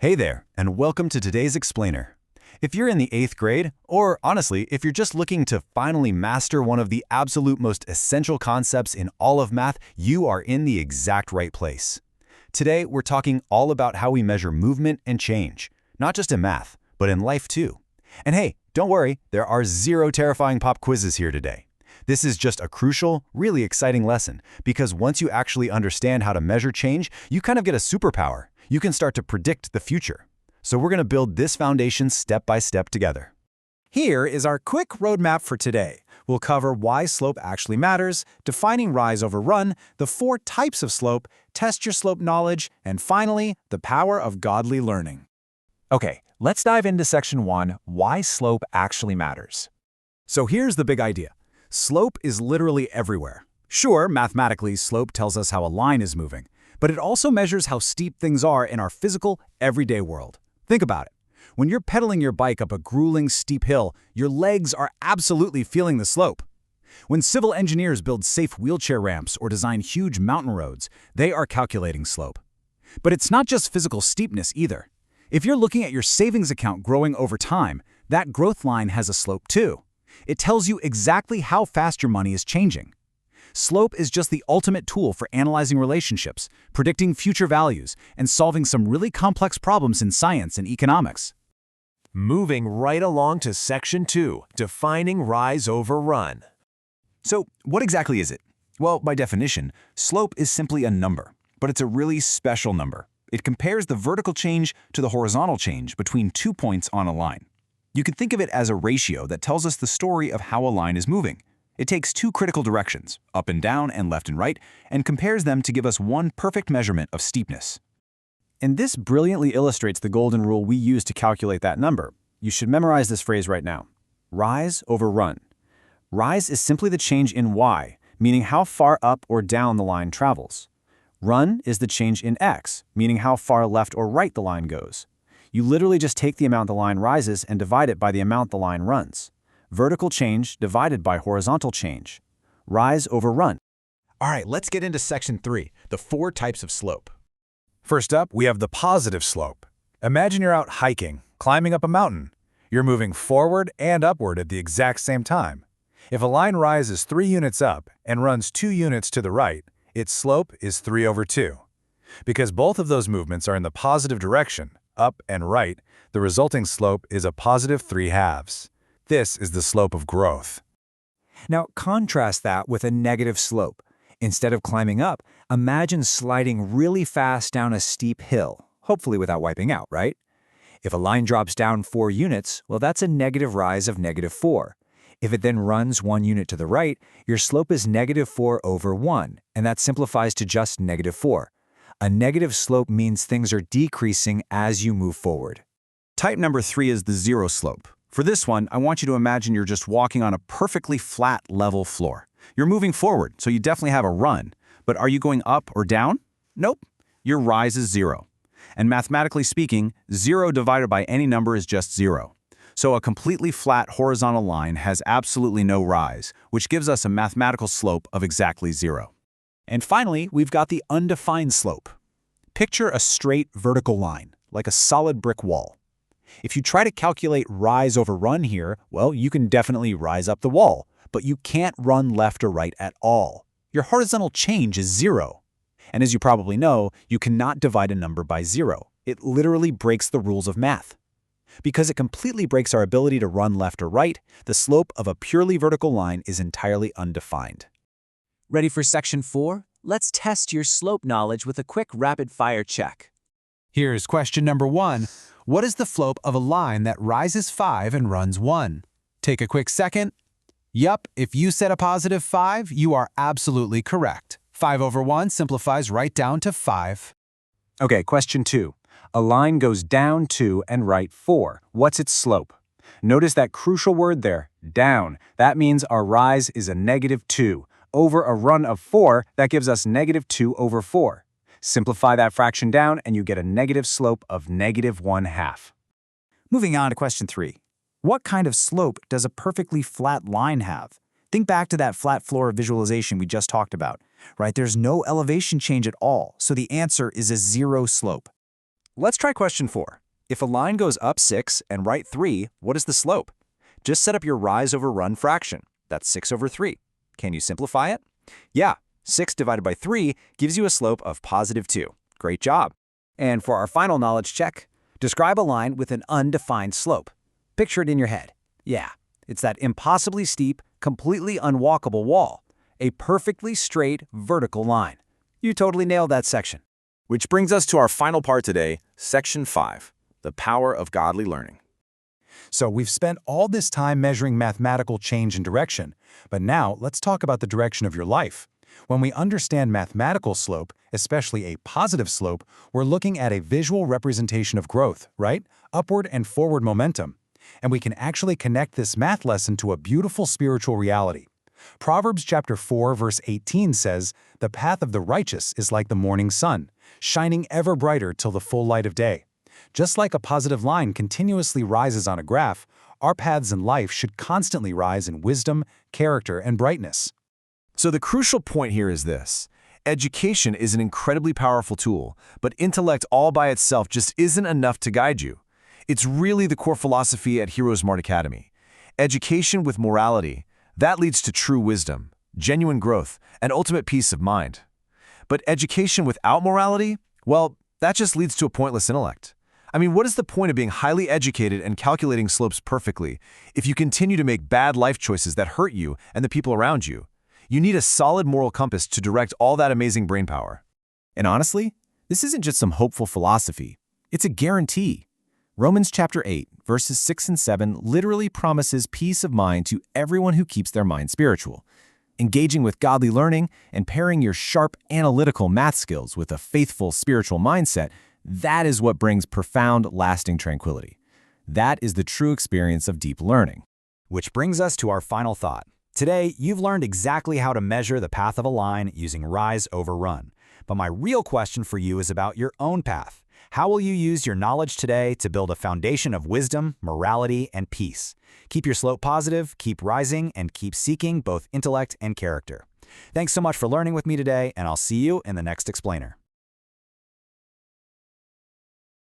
Hey there, and welcome to today's explainer. If you're in the 8th grade, or honestly, if you're just looking to finally master one of the absolute most essential concepts in all of math, you are in the exact right place. Today, we're talking all about how we measure movement and change, not just in math, but in life too. And hey, don't worry, there are 0 terrifying pop quizzes here today. This is just a crucial, really exciting lesson, because once you actually understand how to measure change, you kind of get a superpower. You can start to predict the future. So we're going to build this foundation step by step together. Here is our quick roadmap for today. We'll cover why slope actually matters, defining rise over run, the 4 types of slope, test your slope knowledge, and finally, the power of godly learning. Okay, let's dive into section 1, why slope actually matters. So here's the big idea. Slope is literally everywhere. Sure, mathematically, slope tells us how a line is moving, but it also measures how steep things are in our physical, everyday world. Think about it. When you're pedaling your bike up a grueling, steep hill, your legs are absolutely feeling the slope. When civil engineers build safe wheelchair ramps or design huge mountain roads, they are calculating slope. But it's not just physical steepness either. If you're looking at your savings account growing over time, that growth line has a slope too. It tells you exactly how fast your money is changing. Slope is just the ultimate tool for analyzing relationships, predicting future values, and solving some really complex problems in science and economics. Moving right along to section 2, defining rise over run. So, what exactly is it? Well, by definition, slope is simply a number, but it's a really special number. It compares the vertical change to the horizontal change between 2 points on a line. You can think of it as a ratio that tells us the story of how a line is moving. It takes 2 critical directions, up and down and left and right, and compares them to give us one perfect measurement of steepness. And this brilliantly illustrates the golden rule we use to calculate that number. You should memorize this phrase right now. Rise over run. Rise is simply the change in y, meaning how far up or down the line travels. Run is the change in x, meaning how far left or right the line goes. You literally just take the amount the line rises and divide it by the amount the line runs. Vertical change divided by horizontal change. Rise over run. All right, let's get into section 3, the 4 types of slope. First up, we have the positive slope. Imagine you're out hiking, climbing up a mountain. You're moving forward and upward at the exact same time. If a line rises 3 units up and runs 2 units to the right, its slope is 3 over 2. Because both of those movements are in the positive direction, up and right, the resulting slope is a positive 3/2. This is the slope of growth. Now, contrast that with a negative slope. Instead of climbing up, imagine sliding really fast down a steep hill, hopefully without wiping out, right? If a line drops down 4 units, well, that's a negative rise of -4. If it then runs 1 unit to the right, your slope is -4 over 1, and that simplifies to just -4. A negative slope means things are decreasing as you move forward. Type number 3 is the zero slope. For this one, I want you to imagine you're just walking on a perfectly flat, level floor. You're moving forward, so you definitely have a run. But are you going up or down? Nope. Your rise is 0. And mathematically speaking, 0 divided by any number is just 0. So a completely flat horizontal line has absolutely no rise, which gives us a mathematical slope of exactly 0. And finally, we've got the undefined slope. Picture a straight vertical line, like a solid brick wall. If you try to calculate rise over run here, well, you can definitely rise up the wall, but you can't run left or right at all. Your horizontal change is 0. And as you probably know, you cannot divide a number by 0. It literally breaks the rules of math. Because it completely breaks our ability to run left or right, the slope of a purely vertical line is entirely undefined. Ready for section 4? Let's test your slope knowledge with a quick rapid-fire check. Here's question number 1. What is the slope of a line that rises 5 and runs 1? Take a quick second. Yup, if you said a positive 5, you are absolutely correct. 5 over 1 simplifies right down to 5. Okay, question 2. A line goes down 2 and right 4. What's its slope? Notice that crucial word there, down. That means our rise is a -2. Over a run of 4, that gives us -2 over 4. Simplify that fraction down and you get a negative slope of -1/2. Moving on to question 3. What kind of slope does a perfectly flat line have? Think back to that flat floor visualization we just talked about, right? There's no elevation change at all, so the answer is a 0 slope. Let's try question 4. If a line goes up 6 and right 3, what is the slope? Just set up your rise over run fraction. That's 6 over 3. Can you simplify it? Yeah, 6 divided by 3 gives you a slope of positive 2. Great job. And for our final knowledge check, describe a line with an undefined slope. Picture it in your head. Yeah, it's that impossibly steep, completely unwalkable wall. A perfectly straight, vertical line. You totally nailed that section. Which brings us to our final part today, Section 5, the power of godly learning. So we've spent all this time measuring mathematical change and direction, but now let's talk about the direction of your life. When we understand mathematical slope, especially a positive slope, we're looking at a visual representation of growth, right? Upward and forward momentum. And we can actually connect this math lesson to a beautiful spiritual reality. Proverbs chapter 4, verse 18 says, "The path of the righteous is like the morning sun, shining ever brighter till the full light of day." Just like a positive line continuously rises on a graph, our paths in life should constantly rise in wisdom, character, and brightness. So the crucial point here is this. Education is an incredibly powerful tool, but intellect all by itself just isn't enough to guide you. It's really the core philosophy at Hero Smart Academy. Education with morality, that leads to true wisdom, genuine growth, and ultimate peace of mind. But education without morality, well, that just leads to a pointless intellect. I mean, what is the point of being highly educated and calculating slopes perfectly if you continue to make bad life choices that hurt you and the people around you? You need a solid moral compass to direct all that amazing brainpower. And honestly, this isn't just some hopeful philosophy. It's a guarantee. Romans chapter 8, verses 6 and 7 literally promises peace of mind to everyone who keeps their mind spiritual. Engaging with godly learning and pairing your sharp analytical math skills with a faithful spiritual mindset, that is what brings profound, lasting tranquility. That is the true experience of deep learning. Which brings us to our final thought. Today, you've learned exactly how to measure the path of a line using rise over run. But my real question for you is about your own path. How will you use your knowledge today to build a foundation of wisdom, morality, and peace? Keep your slope positive, keep rising, and keep seeking both intellect and character. Thanks so much for learning with me today, and I'll see you in the next explainer.